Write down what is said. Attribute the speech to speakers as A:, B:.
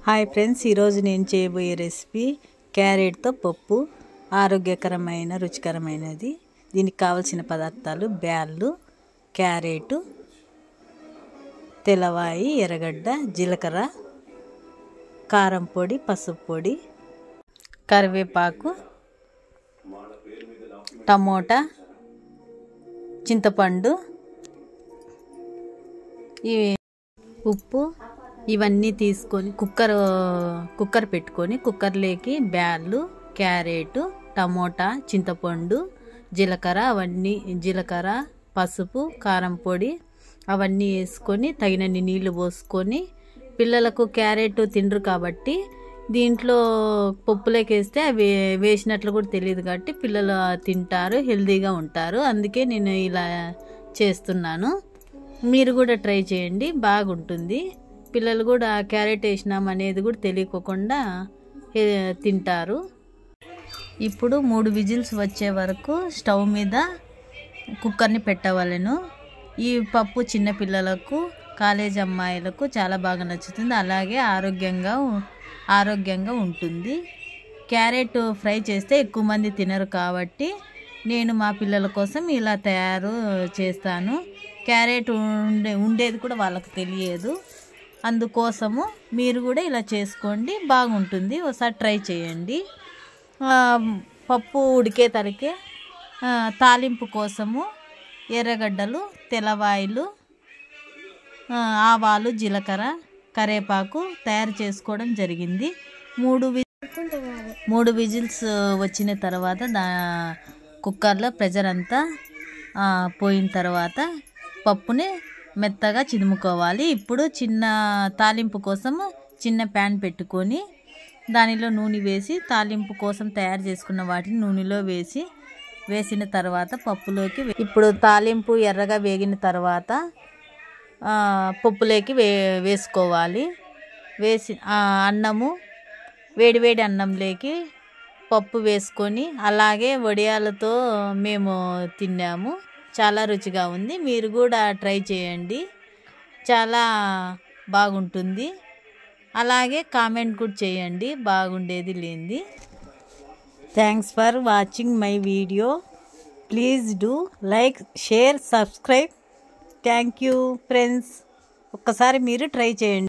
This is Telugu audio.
A: హాయ్ ఫ్రెండ్స్, ఈరోజు నేను చేయబోయే రెసిపీ క్యారెట్తో పప్పు. ఆరోగ్యకరమైన రుచికరమైనది. దీనికి కావలసిన పదార్థాలు: బ్యాళ్ళు, క్యారెట్, తెల్లవాయి, ఎర్రగడ్డ, జీలకర్ర, కారం పొడి, పసుపు పొడి, కరివేపాకు, టమోటా, చింతపండు, ఉప్పు ఇవన్నీ తీసుకొని కుక్కర్ పెట్టుకొని కుక్కర్లోకి బ్యాళ్ళు, క్యారెట్, టమోటా, చింతపండు, జీలకర్ర, పసుపు, కారం పొడి అవన్నీ వేసుకొని తగినన్ని నీళ్లు పోసుకొని, పిల్లలకు క్యారెట్ తినరు కాబట్టి దీంట్లో పప్పులోకి వేస్తే అవి వేసినట్లు కూడా తెలియదు కాబట్టి పిల్లలు తింటారు, హెల్తీగా ఉంటారు. అందుకే నేను ఇలా చేస్తున్నాను. మీరు కూడా ట్రై చేయండి, బాగుంటుంది. పిల్లలు కూడా క్యారెట్ వేసినాం అనేది కూడా తెలియకుండా తింటారు. ఇప్పుడు 3 విజిల్స్ వచ్చే వరకు స్టవ్ మీద కుక్కర్ని పెట్టవలను. ఈ పప్పు చిన్నపిల్లలకు, కాలేజ్ అమ్మాయిలకు చాలా బాగా నచ్చుతుంది, అలాగే ఆరోగ్యంగా ఉంటుంది. క్యారెట్ ఫ్రై చేస్తే ఎక్కువ మంది తినరు కాబట్టి నేను మా పిల్లల కోసం ఇలా తయారు చేస్తాను. క్యారెట్ ఉండేది కూడా వాళ్ళకు తెలియదు, అందుకోసము మీరు కూడా ఇలా చేసుకోండి, బాగుంటుంది. ఒకసారి ట్రై చేయండి. పప్పు ఉడికే తరికే తాలింపు కోసము ఎర్రగడ్డలు, తెల్లవాయిలు, ఆవాలు, జీలకర్ర, కరివేపాకు తయారు చేసుకోవడం జరిగింది. 3 విజిల్స్ వచ్చిన తర్వాత కుక్కర్లో ప్రెషర్ అంతా పోయిన తర్వాత పప్పుని మెత్తగా చిదుముకోవాలి. ఇప్పుడు చిన్న తాలింపు కోసము చిన్న ప్యాన్ పెట్టుకొని దానిలో నూనె వేసి తాలింపు కోసం తయారు చేసుకున్న వాటిని నూనెలో వేసిన తర్వాత పప్పులోకి ఇప్పుడు తాలింపు ఎర్రగా వేగిన తర్వాత పప్పులోకి వేసుకోవాలి. వేసి అన్నము వేడివేడి అన్నంలోకి పప్పు వేసుకొని అలాగే వడియాలతో మేము తిన్నాము. చాలా రుచిగా ఉంది. మీరు కూడా ట్రై చేయండి, చాలా బాగుంటుంది. అలాగే కామెంట్ కూడా చేయండి బాగుండేది లేనిది. Thanks for watching my video. Please do like, share, subscribe. Thank you friends. ఒక్కసారి మీరు ట్రై చేయండి.